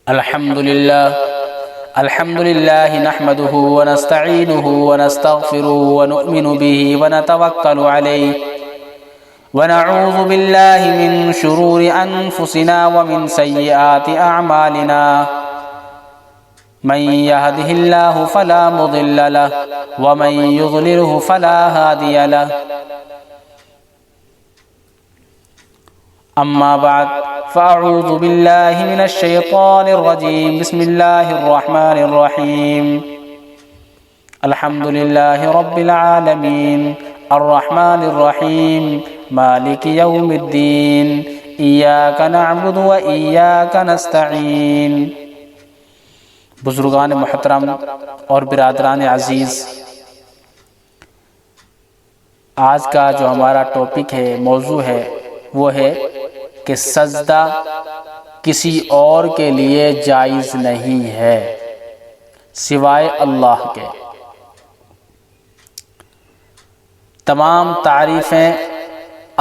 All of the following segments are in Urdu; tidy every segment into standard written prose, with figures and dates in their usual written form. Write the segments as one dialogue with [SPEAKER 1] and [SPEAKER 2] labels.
[SPEAKER 1] الحمد لله نحمده ونستعينه ونستغفره ونؤمن به ونتوكل عليه ونعوذ بالله من شرور أنفسنا ومن سيئات أعمالنا من يهده الله فلا مضل له ومن يضلله فلا هادي له أما بعد فأعوذ بالله من الشيطان الرجيم بسم الله الرحمن الرحيم الحمد لله رب العالمين الرحمن الرحيم مالك يوم الدين إياك نعبد وإياك نستعين۔ بزرگان محترم اور برادران عزیز، آج کا جو ہمارا ٹاپک ہے، موضوع ہے، وہ ہے کہ سجدہ کسی اور کے لیے جائز نہیں ہے سوائے اللہ کے۔ تمام تعریفیں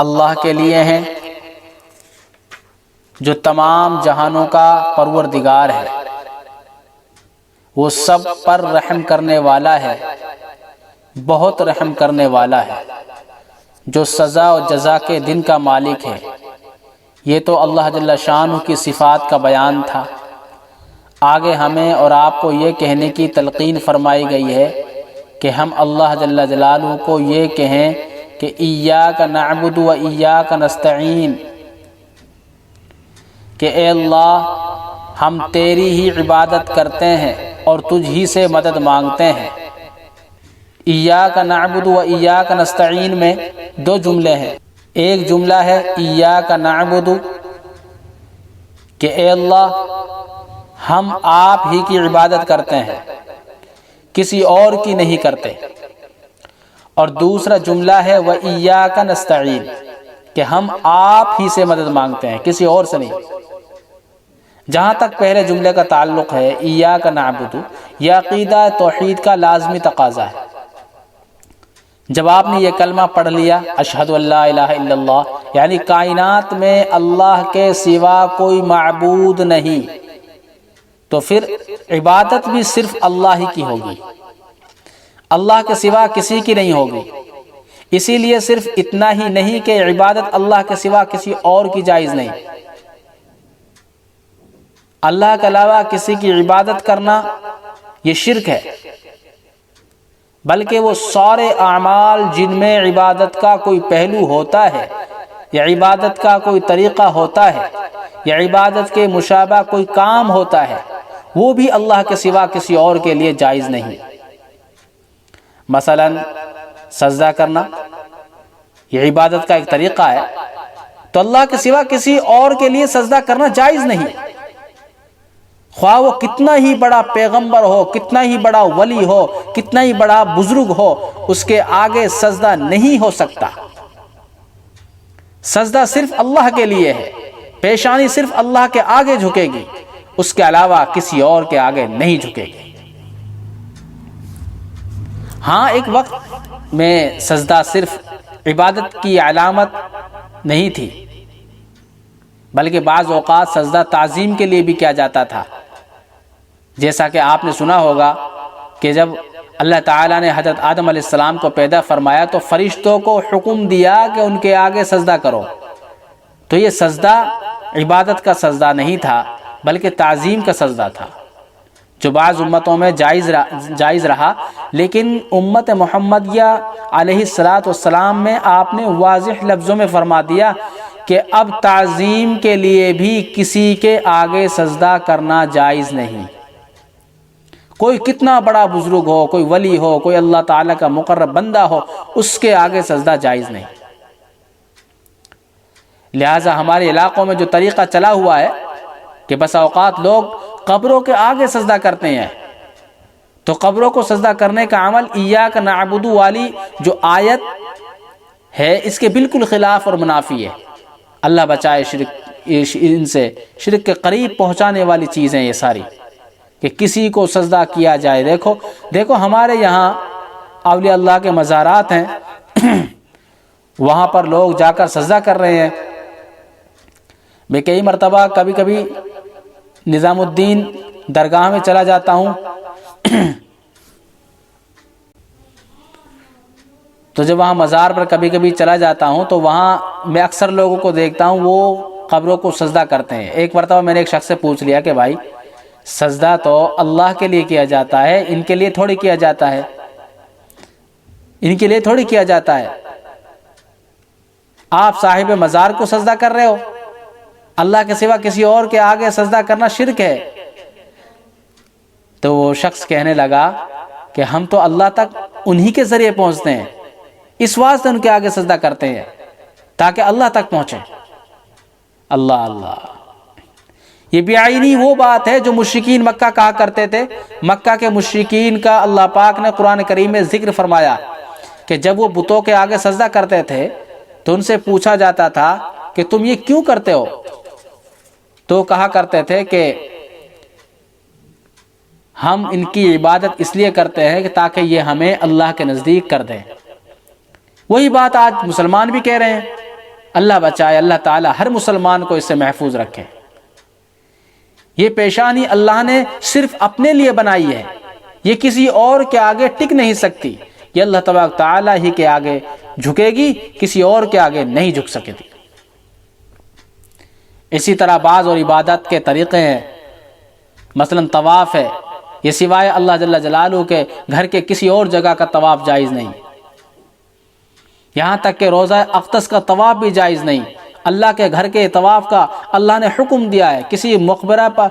[SPEAKER 1] اللہ کے لیے ہیں جو تمام جہانوں کا پروردگار ہے، وہ سب پر رحم کرنے والا ہے، بہت رحم کرنے والا ہے، جو سزا و جزا کے دن کا مالک ہے۔ یہ تو اللہ جل شانہ کی صفات کا بیان تھا۔ آگے ہمیں اور آپ کو یہ کہنے کی تلقین فرمائی گئی ہے کہ ہم اللہ جل جلالہ کو یہ کہیں کہ ایاک نعبد و ایاک نستعین، کہ اے اللہ ہم تیری ہی عبادت کرتے ہیں اور تجھ ہی سے مدد مانگتے ہیں۔ ایاک نعبد و ایاک نستعین میں دو جملے ہیں۔ ایک جملہ ہے ایاک نعبد، کہ اے اللہ ہم آپ ہی کی عبادت کرتے ہیں، کسی اور کی نہیں کرتے۔ اور دوسرا جملہ ہے وَإِيَّاكَ نَسْتَعِينُ، کہ ہم آپ ہی سے مدد مانگتے ہیں، کسی اور سے نہیں۔ جہاں تک پہلے جملے کا تعلق ہے ایاک نعبد، یہ عقیدہ توحید کا لازمی تقاضا ہے۔ جب آپ نے یہ کلمہ پڑھ لیا اشہد ان لا الہ الا اللہ، یعنی کائنات میں اللہ کے سوا کوئی معبود نہیں، تو پھر عبادت بھی صرف اللہ ہی کی ہوگی، اللہ کے سوا کسی کی نہیں ہوگی۔ اسی لیے صرف اتنا ہی نہیں کہ عبادت اللہ کے سوا کسی اور کی جائز نہیں، اللہ کے علاوہ کسی کی عبادت کرنا یہ شرک ہے، بلکہ وہ سارے اعمال جن میں عبادت کا کوئی پہلو ہوتا ہے یا عبادت کا کوئی طریقہ ہوتا ہے یا عبادت کے مشابہ کوئی کام ہوتا ہے، وہ بھی اللہ کے سوا کسی اور کے لیے جائز نہیں۔ مثلا سجدہ کرنا یہ عبادت کا ایک طریقہ ہے، تو اللہ کے سوا کسی اور کے لیے سجدہ کرنا جائز نہیں، خواہ وہ کتنا ہی بڑا پیغمبر ہو، کتنا ہی بڑا ولی ہو، کتنا ہی بڑا بزرگ ہو، اس کے آگے سجدہ نہیں ہو سکتا۔ سجدہ صرف اللہ کے لیے ہے، پیشانی صرف اللہ کے آگے جھکے گی، اس کے علاوہ کسی اور کے آگے نہیں جھکے گی۔ ہاں، ایک وقت میں سجدہ صرف عبادت کی علامت نہیں تھی، بلکہ بعض اوقات سجدہ تعظیم کے لیے بھی کیا جاتا تھا۔ جیسا کہ آپ نے سنا ہوگا کہ جب اللہ تعالیٰ نے حضرت آدم علیہ السلام کو پیدا فرمایا تو فرشتوں کو حکم دیا کہ ان کے آگے سجدہ کرو، تو یہ سجدہ عبادت کا سجدہ نہیں تھا بلکہ تعظیم کا سجدہ تھا، جو بعض امتوں میں جائز رہا، لیکن امت محمدیہ علیہ السلام میں آپ نے واضح لفظوں میں فرما دیا کہ اب تعظیم کے لیے بھی کسی کے آگے سجدہ کرنا جائز نہیں، کوئی کتنا بڑا بزرگ ہو، کوئی ولی ہو، کوئی اللہ تعالیٰ کا مقرب بندہ ہو، اس کے آگے سجدہ جائز نہیں۔ لہٰذا ہمارے علاقوں میں جو طریقہ چلا ہوا ہے کہ بس اوقات لوگ قبروں کے آگے سجدہ کرتے ہیں، تو قبروں کو سجدہ کرنے کا عمل ایاک نعبد والی جو آیت ہے اس کے بالکل خلاف اور منافی ہے۔ اللہ بچائے شرک، ان سے شرک کے قریب پہنچانے والی چیزیں یہ ساری، کہ کسی کو سجدہ کیا جائے۔ دیکھو ہمارے یہاں اولیاء اللہ کے مزارات ہیں، وہاں پر لوگ جا کر سجدہ کر رہے ہیں۔ میں کئی مرتبہ کبھی نظام الدین درگاہ میں چلا جاتا ہوں تو جب وہاں مزار پر کبھی کبھی چلا جاتا ہوں تو وہاں میں اکثر لوگوں کو دیکھتا ہوں وہ قبروں کو سجدہ کرتے ہیں۔ ایک مرتبہ میں نے ایک شخص سے پوچھ لیا کہ بھائی سجدہ تو اللہ کے لیے کیا جاتا ہے، ان کے لیے تھوڑی کیا جاتا ہے، ان کے لیے تھوڑی کیا جاتا ہے، آپ صاحب مزار کو سجدہ کر رہے ہو، اللہ کے سوا کسی اور کے آگے سجدہ کرنا شرک ہے۔ تو وہ شخص کہنے لگا کہ ہم تو اللہ تک انہی کے ذریعے پہنچتے ہیں، اس واسطے ان کے آگے سجدہ کرتے ہیں تاکہ اللہ تک پہنچیں۔ اللہ اللہ، یہ بعینی وہ بات ہے جو مشرکین مکہ کہا کرتے تھے۔ مکہ کے مشرکین کا اللہ پاک نے قرآن کریم میں ذکر فرمایا کہ جب وہ بتوں کے آگے سجدہ کرتے تھے تو ان سے پوچھا جاتا تھا کہ تم یہ کیوں کرتے ہو، تو کہا کرتے تھے کہ ہم ان کی عبادت اس لیے کرتے ہیں کہ تاکہ یہ ہمیں اللہ کے نزدیک کر دیں۔ وہی بات آج مسلمان بھی کہہ رہے ہیں۔ اللہ بچائے، اللہ تعالی ہر مسلمان کو اس سے محفوظ رکھے۔ یہ پیشانی اللہ نے صرف اپنے لیے بنائی ہے، یہ کسی اور کے آگے ٹک نہیں سکتی، یہ اللہ تبارک تعالی ہی کے آگے جھکے گی، کسی اور کے آگے نہیں جھک سکے گی۔ اسی طرح بعض اور عبادت کے طریقے ہیں، مثلا طواف ہے، یہ سوائے اللہ جل جلالہ کے گھر کے کسی اور جگہ کا طواف جائز نہیں، یہاں تک کہ روضہ اقدس کا طواف بھی جائز نہیں۔ اللہ کے گھر کے طواف کا اللہ نے حکم دیا ہے، کسی مقبرہ پر،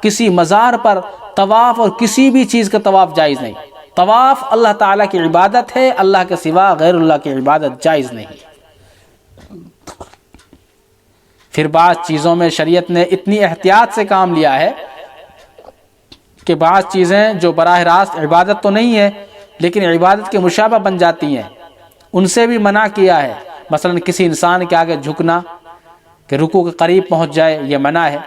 [SPEAKER 1] کسی مزار پر طواف اور کسی بھی چیز کا طواف جائز نہیں۔ طواف اللہ تعالیٰ کی عبادت ہے، اللہ کے سوا غیر اللہ کی عبادت جائز نہیں۔ پھر بعض چیزوں میں شریعت نے اتنی احتیاط سے کام لیا ہے کہ بعض چیزیں جو براہ راست عبادت تو نہیں ہے لیکن عبادت کے مشابہ بن جاتی ہیں، ان سے بھی منع کیا ہے۔ مثلا کسی انسان کے آگے جھکنا کہ رکوع کے قریب پہنچ جائے، یہ منع ہے۔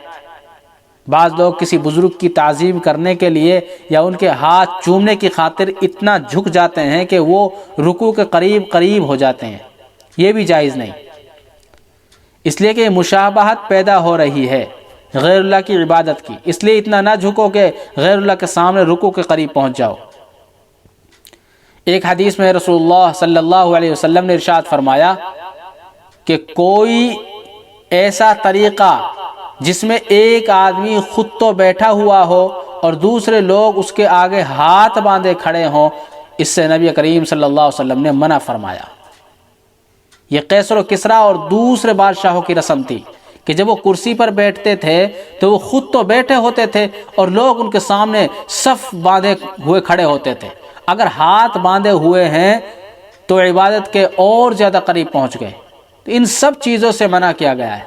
[SPEAKER 1] بعض لوگ کسی بزرگ کی تعظیم کرنے کے لیے یا ان کے ہاتھ چومنے کی خاطر اتنا جھک جاتے ہیں کہ وہ رکوع کے قریب ہو جاتے ہیں، یہ بھی جائز نہیں، اس لیے کہ مشابہت پیدا ہو رہی ہے غیر اللہ کی عبادت کی، اس لیے اتنا نہ جھکو کہ غیر اللہ کے سامنے رکوع کے قریب پہنچ جاؤ۔ ایک حدیث میں رسول اللہ صلی اللہ علیہ وسلم نے ارشاد فرمایا کہ کوئی ایسا طریقہ جس میں ایک آدمی خود تو بیٹھا ہوا ہو اور دوسرے لوگ اس کے آگے ہاتھ باندھے کھڑے ہوں، اس سے نبی کریم صلی اللہ علیہ وسلم نے منع فرمایا۔ یہ قیصر و کسریٰ اور دوسرے بادشاہوں کی رسم تھی کہ جب وہ کرسی پر بیٹھتے تھے تو وہ خود تو بیٹھے ہوتے تھے اور لوگ ان کے سامنے صف باندھے ہوئے کھڑے ہوتے تھے۔ اگر ہاتھ باندھے ہوئے ہیں تو عبادت کے اور زیادہ قریب پہنچ گئے۔ تو ان سب چیزوں سے منع کیا گیا ہے،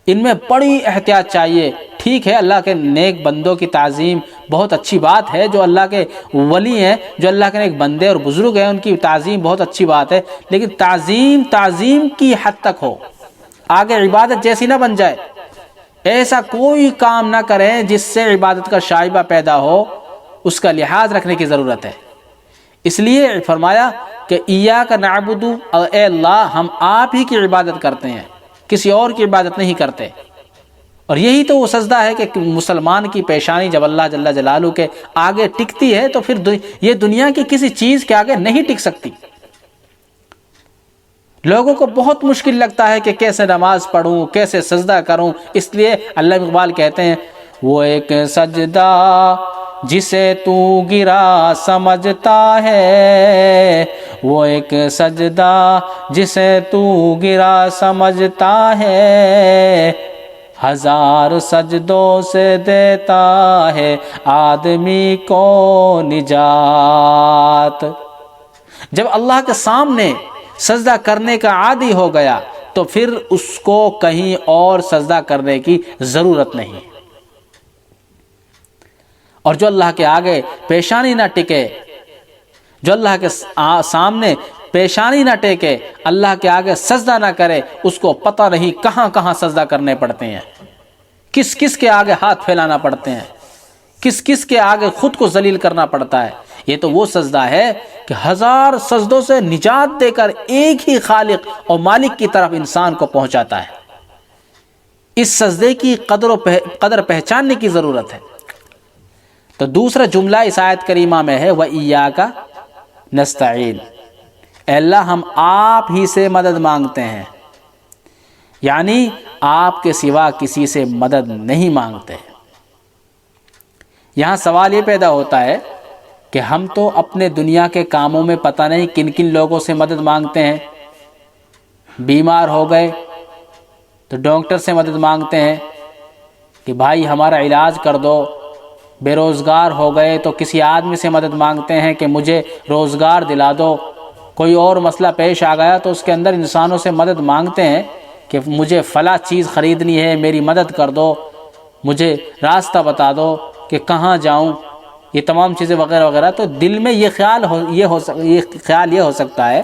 [SPEAKER 1] ان میں بڑی احتیاط چاہیے۔ ٹھیک ہے، اللہ کے نیک بندوں کی تعظیم بہت اچھی بات ہے، جو اللہ کے ولی ہیں، جو اللہ کے نیک بندے اور بزرگ ہیں، ان کی تعظیم بہت اچھی بات ہے، لیکن تعظیم کی حد تک ہو، آگے عبادت جیسی نہ بن جائے۔ ایسا کوئی کام نہ کریں جس سے عبادت کا شائبہ پیدا ہو، اس کا لحاظ رکھنے کی ضرورت ہے۔ اس لیے فرمایا کہ ایاک نعبد، اے اللہ ہم آپ ہی کی عبادت کرتے ہیں، کسی اور کی عبادت نہیں کرتے۔ اور یہی تو وہ سجدہ ہے کہ مسلمان کی پیشانی جب اللہ جل جلالہ کے آگے ٹکتی ہے تو پھر یہ دنیا کی کسی چیز کے آگے نہیں ٹک سکتی۔ لوگوں کو بہت مشکل لگتا ہے کہ کیسے نماز پڑھوں، کیسے سجدہ کروں، اس لیے علامہ اقبال کہتے ہیں وہ ایک سجدہ جسے تو گرا سمجھتا ہے، وہ ایک سجدہ جسے تو گرا سمجھتا ہے، ہزار سجدوں سے دیتا ہے آدمی کو نجات۔ جب اللہ کے سامنے سجدہ کرنے کا عادی ہو گیا تو پھر اس کو کہیں اور سجدہ کرنے کی ضرورت نہیں۔ اور جو اللہ کے آگے پیشانی نہ ٹکے، جو اللہ کے سامنے پیشانی نہ ٹیکے، اللہ کے آگے سجدہ نہ کرے، اس کو پتہ نہیں کہاں کہاں سجدہ کرنے پڑتے ہیں، کس کس کے آگے ہاتھ پھیلانا پڑتے ہیں، کس کس کے آگے خود کو ذلیل کرنا پڑتا ہے۔ یہ تو وہ سجدہ ہے کہ ہزار سجدوں سے نجات دے کر ایک ہی خالق اور مالک کی طرف انسان کو پہنچاتا ہے۔ اس سجدے کی قدر پہچاننے کی ضرورت ہے۔ تو دوسرا جملہ اس آیت کریمہ میں ہے وَإِيَّاكَ نَسْتَعِينُ، اے اللہ ہم آپ ہی سے مدد مانگتے ہیں، یعنی آپ کے سوا کسی سے مدد نہیں مانگتے۔ یہاں سوال یہ پیدا ہوتا ہے کہ ہم تو اپنے دنیا کے کاموں میں پتہ نہیں کن کن لوگوں سے مدد مانگتے ہیں۔ بیمار ہو گئے تو ڈاکٹر سے مدد مانگتے ہیں کہ بھائی ہمارا علاج کر دو، بے روزگار ہو گئے تو کسی آدمی سے مدد مانگتے ہیں کہ مجھے روزگار دلا دو، کوئی اور مسئلہ پیش آ گیا تو اس کے اندر انسانوں سے مدد مانگتے ہیں کہ مجھے فلاں چیز خریدنی ہے، میری مدد کر دو، مجھے راستہ بتا دو کہ کہاں جاؤں، یہ تمام چیزیں وغیرہ وغیرہ۔ تو دل میں یہ خیال ہو سکتا ہے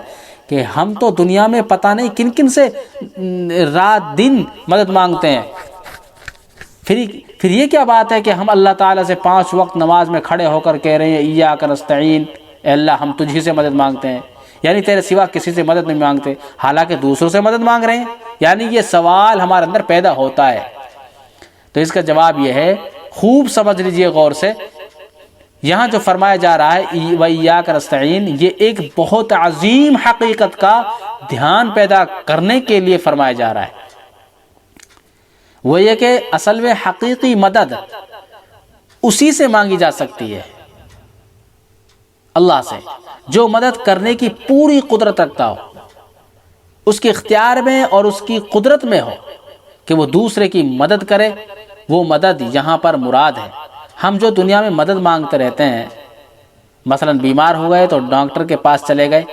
[SPEAKER 1] کہ ہم تو دنیا میں پتہ نہیں کن کن سے رات دن مدد مانگتے ہیں، پھر یہ کیا بات ہے کہ ہم اللہ تعالیٰ سے 5 وقت نماز میں کھڑے ہو کر کہہ رہے ہیں ایاک نستعین، اے اللہ ہم تجھی سے مدد مانگتے ہیں، یعنی تیرے سوا کسی سے مدد نہیں مانگتے، حالانکہ دوسروں سے مدد مانگ رہے ہیں۔ یعنی یہ سوال ہمارے اندر پیدا ہوتا ہے۔ تو اس کا جواب یہ ہے، خوب سمجھ لیجئے غور سے، یہاں جو فرمایا جا رہا ہے وَإِيَّاكَ نَسْتَعِينُ، یہ ایک بہت عظیم حقیقت کا دھیان پیدا کرنے کے لیے فرمایا جا رہا ہے۔ وہ یہ کہ اصل میں حقیقی مدد اسی سے مانگی جا سکتی ہے، اللہ سے، جو مدد کرنے کی پوری قدرت رکھتا ہو، اس کے اختیار میں اور اس کی قدرت میں ہو کہ وہ دوسرے کی مدد کرے۔ وہ مدد یہاں پر مراد ہے۔ ہم جو دنیا میں مدد مانگتے رہتے ہیں، مثلا بیمار ہو گئے تو ڈاکٹر کے پاس چلے گئے،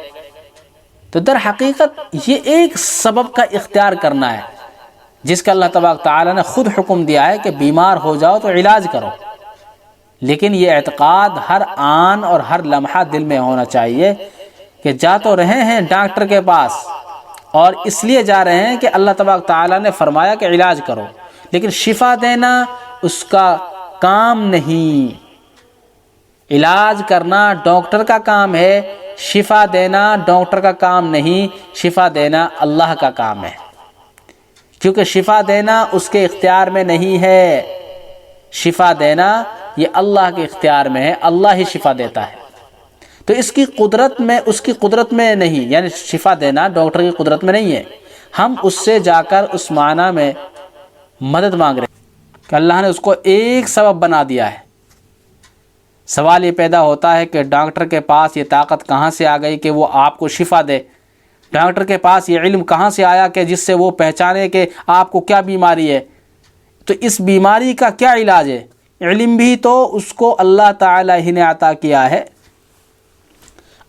[SPEAKER 1] تو در حقیقت یہ ایک سبب کا اختیار کرنا ہے جس کا اللہ تبارک تعالیٰ نے خود حکم دیا ہے کہ بیمار ہو جاؤ تو علاج کرو۔ لیکن یہ اعتقاد ہر آن اور ہر لمحہ دل میں ہونا چاہیے کہ جا تو رہے ہیں ڈاکٹر کے پاس اور اس لیے جا رہے ہیں کہ اللہ تبارک تعالیٰ نے فرمایا کہ علاج کرو، لیکن شفا دینا اس کا کام نہیں۔ علاج کرنا ڈاکٹر کا کام ہے، شفا دینا ڈاکٹر کا کام نہیں، شفا دینا اللہ کا کام ہے، کیونکہ شفا دینا اس کے اختیار میں نہیں ہے۔ شفا دینا یہ اللہ کے اختیار میں ہے، اللہ ہی شفا دیتا ہے۔ تو اس کی قدرت میں نہیں، یعنی شفا دینا ڈاکٹر کی قدرت میں نہیں ہے۔ ہم اس سے جا کر اس معنی میں مدد مانگ رہے ہیں کہ اللہ نے اس کو ایک سبب بنا دیا ہے۔ سوال یہ پیدا ہوتا ہے کہ ڈاکٹر کے پاس یہ طاقت کہاں سے آ گئی کہ وہ آپ کو شفا دے؟ ڈاکٹر کے پاس یہ علم کہاں سے آیا کہ جس سے وہ پہچانے کہ آپ کو کیا بیماری ہے؟ تو اس بیماری کا کیا علاج ہے؟ علم بھی تو اس کو اللہ تعالیٰ ہی نے عطا کیا ہے۔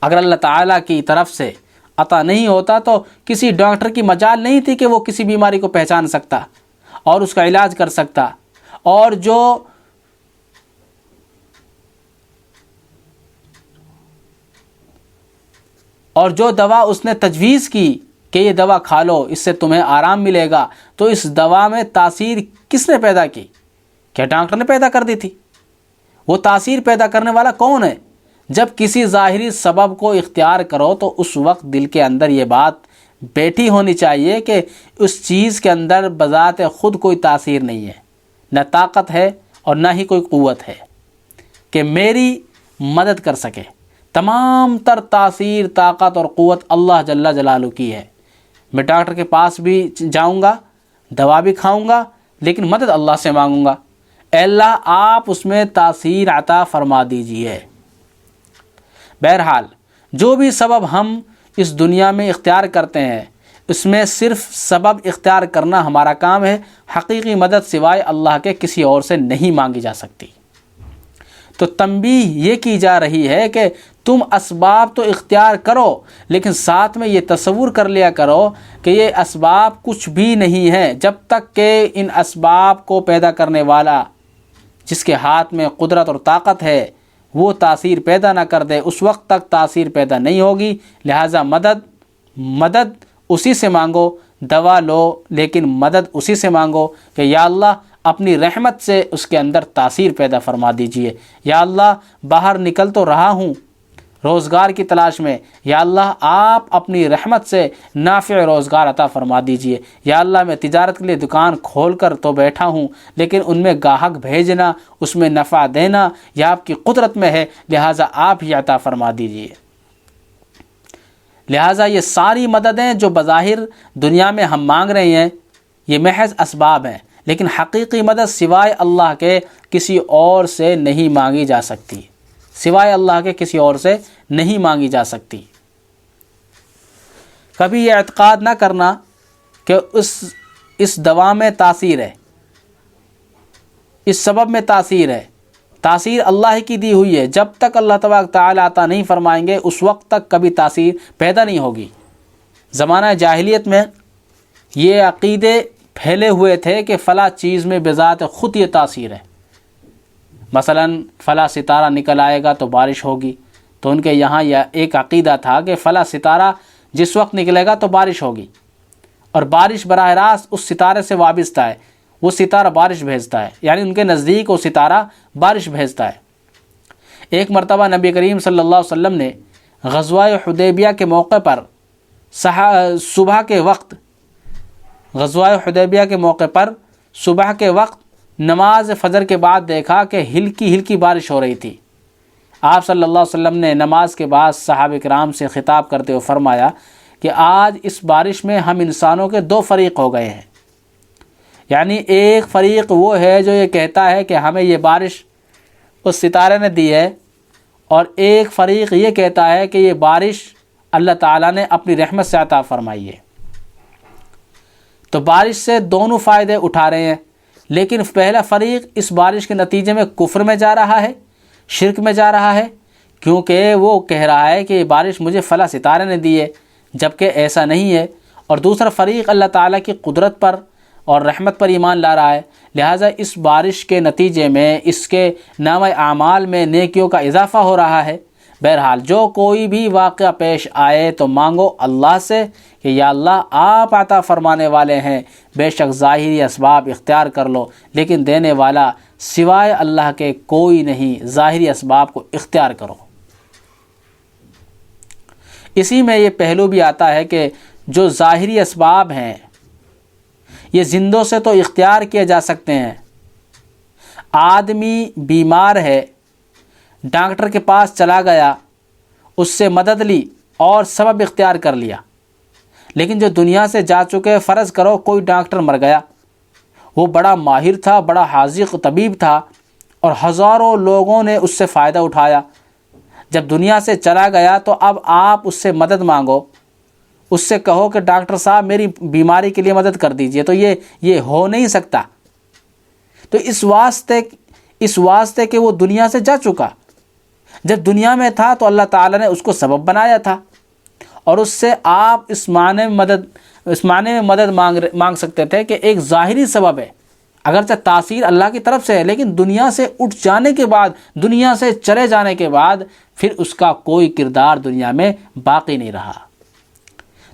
[SPEAKER 1] اگر اللہ تعالیٰ کی طرف سے عطا نہیں ہوتا تو کسی ڈاکٹر کی مجال نہیں تھی کہ وہ کسی بیماری کو پہچان سکتا اور اس کا علاج کر سکتا، اور جو دوا اس نے تجویز کی کہ یہ دوا کھا لو اس سے تمہیں آرام ملے گا، تو اس دوا میں تاثیر کس نے پیدا کی؟ کیا ڈاکٹر نے پیدا کر دی تھی؟ وہ تاثیر پیدا کرنے والا کون ہے؟ جب کسی ظاہری سبب کو اختیار کرو تو اس وقت دل کے اندر یہ بات بیٹھی ہونی چاہیے کہ اس چیز کے اندر بذات خود کوئی تاثیر نہیں ہے، نہ طاقت ہے اور نہ ہی کوئی قوت ہے کہ میری مدد کر سکے۔ تمام تر تاثیر، طاقت اور قوت اللہ جل جلالہ کی ہے۔ میں ڈاکٹر کے پاس بھی جاؤں گا، دوا بھی کھاؤں گا، لیکن مدد اللہ سے مانگوں گا، اے اللہ آپ اس میں تاثیر عطا فرما دیجئے۔ بہرحال جو بھی سبب ہم اس دنیا میں اختیار کرتے ہیں، اس میں صرف سبب اختیار کرنا ہمارا کام ہے۔ حقیقی مدد سوائے اللہ کے کسی اور سے نہیں مانگی جا سکتی۔ تو تنبیہ یہ کی جا رہی ہے کہ تم اسباب تو اختیار کرو، لیکن ساتھ میں یہ تصور کر لیا کرو کہ یہ اسباب کچھ بھی نہیں ہے جب تک کہ ان اسباب کو پیدا کرنے والا جس کے ہاتھ میں قدرت اور طاقت ہے وہ تاثیر پیدا نہ کر دے، اس وقت تک تاثیر پیدا نہیں ہوگی۔ لہٰذا مدد اسی سے مانگو، دوا لو لیکن مدد اسی سے مانگو کہ یا اللہ اپنی رحمت سے اس کے اندر تاثیر پیدا فرما دیجئے۔ یا اللہ باہر نکل تو رہا ہوں روزگار کی تلاش میں، یا اللہ آپ اپنی رحمت سے نافع روزگار عطا فرما دیجئے۔ یا اللہ میں تجارت کے لیے دکان کھول کر تو بیٹھا ہوں، لیکن ان میں گاہک بھیجنا، اس میں نفع دینا یہ آپ کی قدرت میں ہے، لہٰذا آپ ہی عطا فرما دیجئے۔ لہٰذا یہ ساری مددیں جو بظاہر دنیا میں ہم مانگ رہے ہیں یہ محض اسباب ہیں، لیکن حقیقی مدد سوائے اللہ کے کسی اور سے نہیں مانگی جا سکتی، سوائے اللہ کے کسی اور سے نہیں مانگی جا سکتی۔ کبھی یہ اعتقاد نہ کرنا کہ اس دوا میں تاثیر ہے، اس سبب میں تاثیر ہے، تاثیر اللہ کی دی ہوئی ہے، جب تک اللہ تبارک تعالیٰ عطا نہیں فرمائیں گے اس وقت تک کبھی تاثیر پیدا نہیں ہوگی۔ زمانہ جاہلیت میں یہ عقیدے پھیلے ہوئے تھے کہ فلاں چیز میں بذات خود یہ تاثیر ہے، مثلا فلاں ستارہ نکل آئے گا تو بارش ہوگی، تو ان کے یہاں یہ ایک عقیدہ تھا کہ فلاں ستارہ جس وقت نکلے گا تو بارش ہوگی، اور بارش براہ راست اس ستارے سے وابستہ ہے، وہ ستارہ بارش بھیجتا ہے، یعنی ان کے نزدیک وہ ستارہ بارش بھیجتا ہے۔ ایک مرتبہ نبی کریم صلی اللہ علیہ وسلم نے غزوہ حدیبیہ کے موقع پر صبح کے وقت نماز فجر کے بعد دیکھا کہ ہلکی ہلکی بارش ہو رہی تھی۔ آپ صلی اللہ علیہ وسلم نے نماز کے بعد صحابہ کرام سے خطاب کرتے ہوئے فرمایا کہ آج اس بارش میں ہم انسانوں کے دو فریق ہو گئے ہیں، یعنی ایک فریق وہ ہے جو یہ کہتا ہے کہ ہمیں یہ بارش اس ستارے نے دی ہے، اور ایک فریق یہ کہتا ہے کہ یہ بارش اللہ تعالیٰ نے اپنی رحمت سے عطا فرمائی ہے۔ تو بارش سے دونوں فائدے اٹھا رہے ہیں، لیکن پہلا فریق اس بارش کے نتیجے میں کفر میں جا رہا ہے، شرک میں جا رہا ہے، کیونکہ وہ کہہ رہا ہے کہ یہ بارش مجھے فلاں ستارے نے دی ہے، جبکہ ایسا نہیں ہے۔ اور دوسرا فریق اللہ تعالیٰ کی قدرت پر اور رحمت پر ایمان لا رہا ہے، لہٰذا اس بارش کے نتیجے میں اس کے نامہ اعمال میں نیکیوں کا اضافہ ہو رہا ہے۔ بہرحال جو کوئی بھی واقعہ پیش آئے تو مانگو اللہ سے کہ یا اللہ آپ عطا فرمانے والے ہیں، بے شک ظاہری اسباب اختیار کر لو، لیکن دینے والا سوائے اللہ کے کوئی نہیں، ظاہری اسباب کو اختیار کرو۔ اسی میں یہ پہلو بھی آتا ہے کہ جو ظاہری اسباب ہیں یہ زندوں سے تو اختیار کیے جا سکتے ہیں۔ آدمی بیمار ہے، ڈاکٹر کے پاس چلا گیا، اس سے مدد لی اور سبب اختیار کر لیا، لیکن جو دنیا سے جا چکے، فرض کرو کوئی ڈاکٹر مر گیا، وہ بڑا ماہر تھا، بڑا حاذق طبیب تھا، اور ہزاروں لوگوں نے اس سے فائدہ اٹھایا، جب دنیا سے چلا گیا تو اب آپ اس سے مدد مانگو، اس سے کہو کہ ڈاکٹر صاحب میری بیماری کے لیے مدد کر دیجئے، تو یہ ہو نہیں سکتا۔ تو اس واسطے کہ وہ دنیا سے جا چکا، جب دنیا میں تھا تو اللہ تعالیٰ نے اس کو سبب بنایا تھا، اور اس سے آپ اس معنی میں مدد مانگ سکتے تھے کہ ایک ظاہری سبب ہے، اگرچہ تاثیر اللہ کی طرف سے ہے، لیکن دنیا سے اٹھ جانے کے بعد، دنیا سے چلے جانے کے بعد پھر اس کا کوئی کردار دنیا میں باقی نہیں رہا،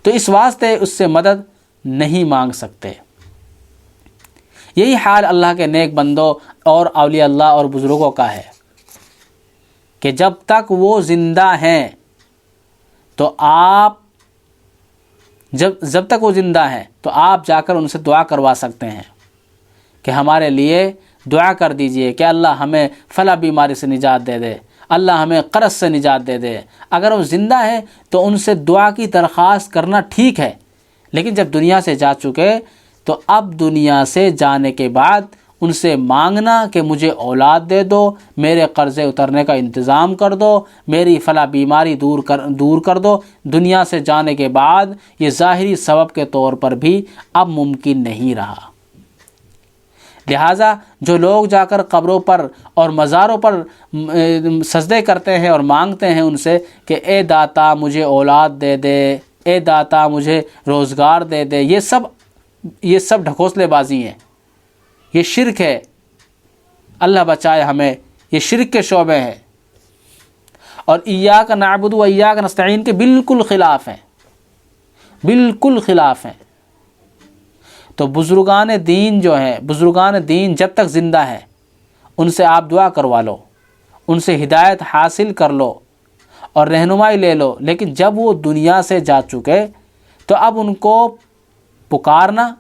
[SPEAKER 1] تو اس واسطے اس سے مدد نہیں مانگ سکتے۔ یہی حال اللہ کے نیک بندوں اور اولیاء اللہ اور بزرگوں کا ہے کہ جب تک وہ زندہ ہیں تو جب تک وہ زندہ ہیں تو آپ جا کر ان سے دعا کروا سکتے ہیں کہ ہمارے لیے دعا کر دیجئے کہ اللہ ہمیں فلاں بیماری سے نجات دے دے، اللہ ہمیں قرض سے نجات دے دے۔ اگر وہ زندہ ہے تو ان سے دعا کی درخواست کرنا ٹھیک ہے، لیکن جب دنیا سے جا چکے تو اب دنیا سے جانے کے بعد ان سے مانگنا کہ مجھے اولاد دے دو، میرے قرضے اترنے کا انتظام کر دو، میری فلاں بیماری دور کر دو، دنیا سے جانے کے بعد یہ ظاہری سبب کے طور پر بھی اب ممکن نہیں رہا۔ لہٰذا جو لوگ جا کر قبروں پر اور مزاروں پر سجدے کرتے ہیں اور مانگتے ہیں ان سے کہ اے داتا مجھے اولاد دے دے، اے داتا مجھے روزگار دے دے، یہ سب ڈھکوسلے بازی ہیں، یہ شرک ہے، اللہ بچائے ہمیں، یہ شرک کے شعبے ہیں، اور ایاک نعبد و ایاک نستعین کے بالکل خلاف ہیں، بالکل خلاف ہیں۔ تو بزرگان دین جب تک زندہ ہیں ان سے آپ دعا کروا لو، ان سے ہدایت حاصل کر لو، اور رہنمائی لے لو، لیکن جب وہ دنیا سے جا چکے تو اب ان کو پکارنا،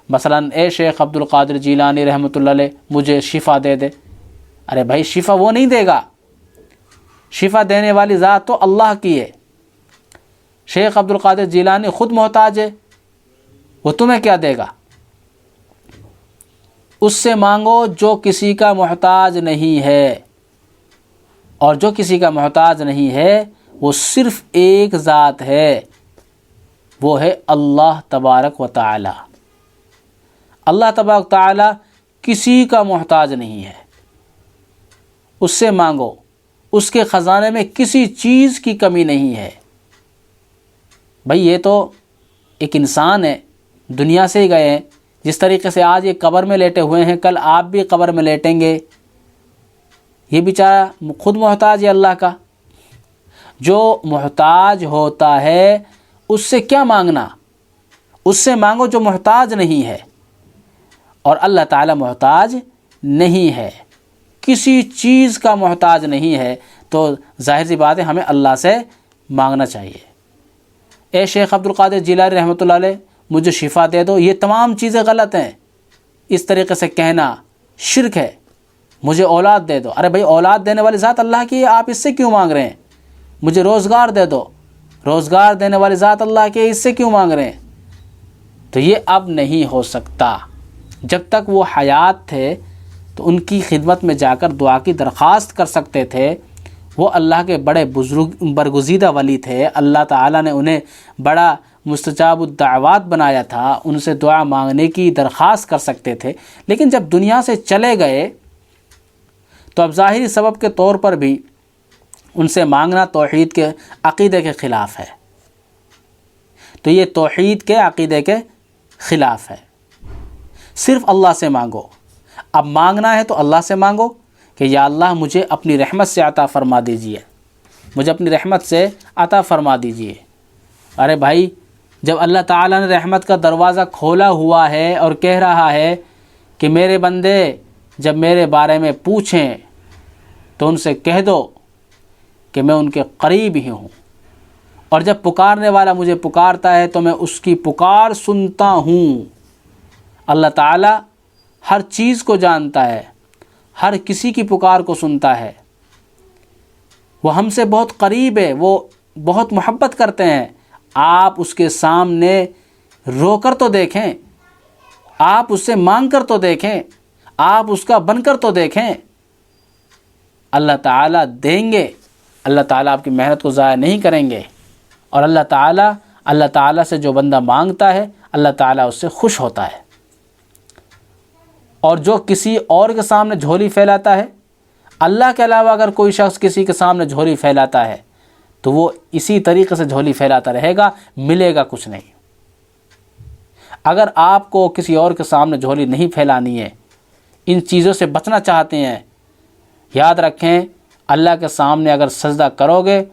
[SPEAKER 1] مثلا اے شیخ عبد القادر جیلانی رحمۃ اللہ علیہ مجھے شفا دے دے، ارے بھائی شفا وہ نہیں دے گا، شفا دینے والی ذات تو اللہ کی ہے۔ شیخ عبد القادر جیلانی خود محتاج ہے، وہ تمہیں کیا دے گا؟ اس سے مانگو جو کسی کا محتاج نہیں ہے، اور جو کسی کا محتاج نہیں ہے وہ صرف ایک ذات ہے، وہ ہے اللہ تبارک و تعالی۔ اللہ تبارک و تعالی کسی کا محتاج نہیں ہے، اس سے مانگو، اس کے خزانے میں کسی چیز کی کمی نہیں ہے۔ بھئی یہ تو ایک انسان ہے، دنیا سے ہی گئے ہیں، جس طریقے سے آج یہ قبر میں لیٹے ہوئے ہیں کل آپ بھی قبر میں لیٹیں گے، یہ بیچارہ خود محتاج ہے اللہ کا۔ جو محتاج ہوتا ہے اس سے کیا مانگنا؟ اس سے مانگو جو محتاج نہیں ہے، اور اللہ تعالی محتاج نہیں ہے، کسی چیز کا محتاج نہیں ہے، تو ظاہر سی بات ہے ہمیں اللہ سے مانگنا چاہیے۔ اے شیخ عبد القادر جیلانی رحمۃ اللہ علیہ مجھے شفا دے دو، یہ تمام چیزیں غلط ہیں۔ اس طریقے سے کہنا شرک ہے۔ مجھے اولاد دے دو، ارے بھائی اولاد دینے والی ذات اللہ کی ہے، آپ اس سے کیوں مانگ رہے ہیں؟ مجھے روزگار دے دو، روزگار دینے والی ذات اللہ کی ہے، اس سے کیوں مانگ رہے ہیں؟ تو یہ اب نہیں ہو سکتا۔ جب تک وہ حیات تھے تو ان کی خدمت میں جا کر دعا کی درخواست کر سکتے تھے، وہ اللہ کے بڑے بزرگ برگزیدہ ولی تھے، اللہ تعالیٰ نے انہیں بڑا مستجاب الدعوات بنایا تھا، ان سے دعا مانگنے کی درخواست کر سکتے تھے۔ لیکن جب دنیا سے چلے گئے تو اب ظاہری سبب کے طور پر بھی ان سے مانگنا توحید کے عقیدے کے خلاف ہے، تو یہ توحید کے عقیدے کے خلاف ہے۔ صرف اللہ سے مانگو۔ اب مانگنا ہے تو اللہ سے مانگو کہ یا اللہ مجھے اپنی رحمت سے عطا فرما دیجئے، مجھے اپنی رحمت سے عطا فرما دیجئے۔ ارے بھائی جب اللہ تعالیٰ نے رحمت کا دروازہ کھولا ہوا ہے اور کہہ رہا ہے کہ میرے بندے جب میرے بارے میں پوچھیں تو ان سے کہہ دو کہ میں ان کے قریب ہی ہوں، اور جب پکارنے والا مجھے پکارتا ہے تو میں اس کی پکار سنتا ہوں۔ اللہ تعالیٰ ہر چیز کو جانتا ہے، ہر کسی کی پکار کو سنتا ہے، وہ ہم سے بہت قریب ہے، وہ بہت محبت کرتے ہیں۔ آپ اس کے سامنے رو کر تو دیکھیں، آپ اس سے مانگ کر تو دیکھیں، آپ اس کا بن کر تو دیکھیں، اللہ تعالیٰ دیں گے، اللہ تعالیٰ آپ کی محنت کو ضائع نہیں کریں گے، اور اللہ تعالیٰ سے جو بندہ مانگتا ہے اللہ تعالیٰ اس سے خوش ہوتا ہے۔ اور جو کسی اور کے سامنے جھولی پھیلاتا ہے، اللہ کے علاوہ اگر کوئی شخص کسی کے سامنے جھولی پھیلاتا ہے تو وہ اسی طریقے سے جھولی پھیلاتا رہے گا، ملے گا کچھ نہیں۔ اگر آپ کو کسی اور کے سامنے جھولی نہیں پھیلانی ہے، ان چیزوں سے بچنا چاہتے ہیں، یاد رکھیں اللہ کے سامنے اگر سجدہ کرو گے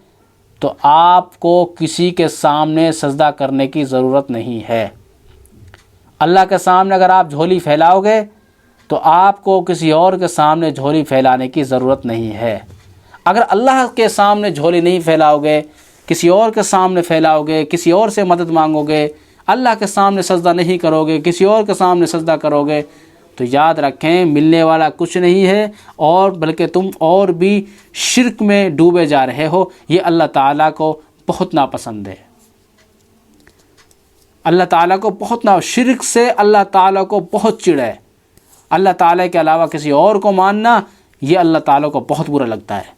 [SPEAKER 1] تو آپ کو کسی کے سامنے سجدہ کرنے کی ضرورت نہیں ہے۔ اللہ کے سامنے اگر آپ جھولی پھیلاؤ گے تو آپ کو کسی اور کے سامنے جھولی پھیلانے کی ضرورت نہیں ہے۔ اگر اللہ کے سامنے جھولی نہیں پھیلاؤ گے، کسی اور کے سامنے پھیلاؤ گے، کسی اور سے مدد مانگو گے، اللہ کے سامنے سجدہ نہیں کرو گے، کسی اور کے سامنے سجدہ کرو گے، تو یاد رکھیں ملنے والا کچھ نہیں ہے، اور بلکہ تم اور بھی شرک میں ڈوبے جا رہے ہو۔ یہ اللہ تعالیٰ کو بہت ناپسند ہے، اللہ تعالیٰ کو بہت شرک سے اللہ تعالیٰ کو بہت چڑ ہے۔ اللہ تعالیٰ کے علاوہ کسی اور کو ماننا یہ اللہ تعالیٰ کو بہت برا لگتا ہے۔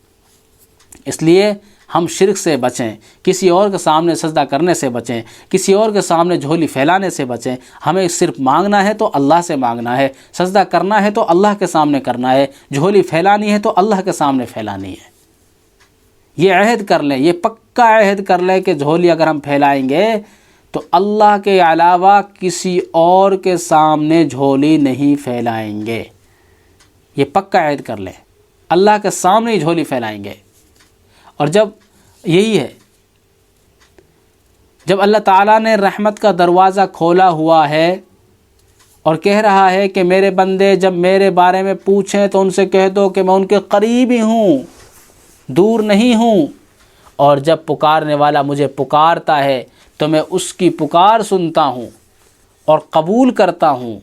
[SPEAKER 1] اس لیے ہم شرک سے بچیں، کسی اور کے سامنے سجدہ کرنے سے بچیں، کسی اور کے سامنے جھولی پھیلانے سے بچیں۔ ہمیں صرف مانگنا ہے تو اللہ سے مانگنا ہے، سجدہ کرنا ہے تو اللہ کے سامنے کرنا ہے، جھولی پھیلانی ہے تو اللہ کے سامنے پھیلانی ہے۔ یہ عہد کر لیں، یہ پکا عہد کر لیں کہ جھولی اگر ہم پھیلائیں گے تو اللہ کے علاوہ کسی اور کے سامنے جھولی نہیں پھیلائیں گے۔ یہ پکا عہد کر لیں، اللہ کے سامنے ہی جھولی پھیلائیں گے۔ اور جب یہی ہے، جب اللہ تعالیٰ نے رحمت کا دروازہ کھولا ہوا ہے اور کہہ رہا ہے کہ میرے بندے جب میرے بارے میں پوچھیں تو ان سے کہہ دو کہ میں ان کے قریب ہی ہوں، دور نہیں ہوں، اور جب پکارنے والا مجھے پکارتا ہے تو میں اس کی پکار سنتا ہوں اور قبول کرتا ہوں۔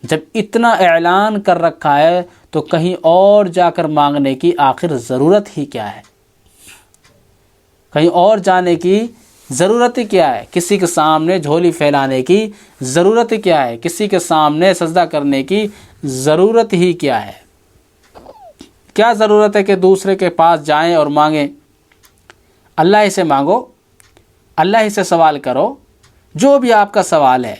[SPEAKER 1] جب اتنا اعلان کر رکھا ہے تو کہیں اور جا کر مانگنے کی آخر ضرورت ہی کیا ہے؟ کہیں اور جانے کی ضرورت ہی کیا ہے؟ کسی کے سامنے جھولی پھیلانے کی ضرورت کیا ہے؟ کسی کے سامنے سجدہ کرنے کی ضرورت ہی کیا ہے؟ کیا ضرورت ہے کہ دوسرے کے پاس جائیں اور مانگیں؟ اللہ ہی سے مانگو، اللہ ہی سے سوال کرو۔ جو بھی آپ کا سوال ہے،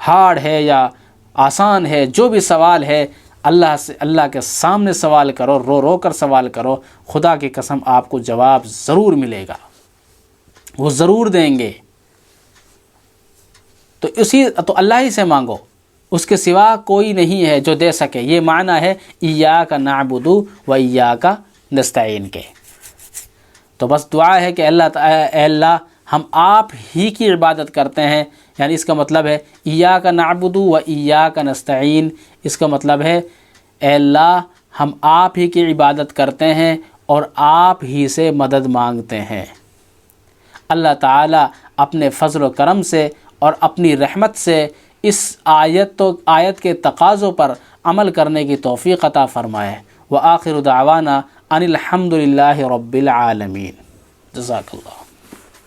[SPEAKER 1] ہارڈ ہے یا آسان ہے، جو بھی سوال ہے اللہ کے سامنے سوال کرو، رو رو کر سوال کرو۔ خدا کی قسم آپ کو جواب ضرور ملے گا، وہ ضرور دیں گے۔ تو اللہ ہی سے مانگو، اس کے سوا کوئی نہیں ہے جو دے سکے۔ یہ معنی ہے ایاک نعبد و ایاک نستعین کے۔ تو بس دعا ہے کہ اے اللہ ہم آپ ہی کی عبادت کرتے ہیں، یعنی اس کا مطلب ہے ایاک نعبد و ایاک نستعین، اس کا مطلب ہے اے اللہ ہم آپ ہی کی عبادت کرتے ہیں اور آپ ہی سے مدد مانگتے ہیں۔ اللہ تعالیٰ اپنے فضل و کرم سے اور اپنی رحمت سے اس آیت کے تقاضوں پر عمل کرنے کی توفیق عطا فرمائے۔ وآخر دعوانا ان الحمد للہ رب العالمین۔ جزاک اللہ۔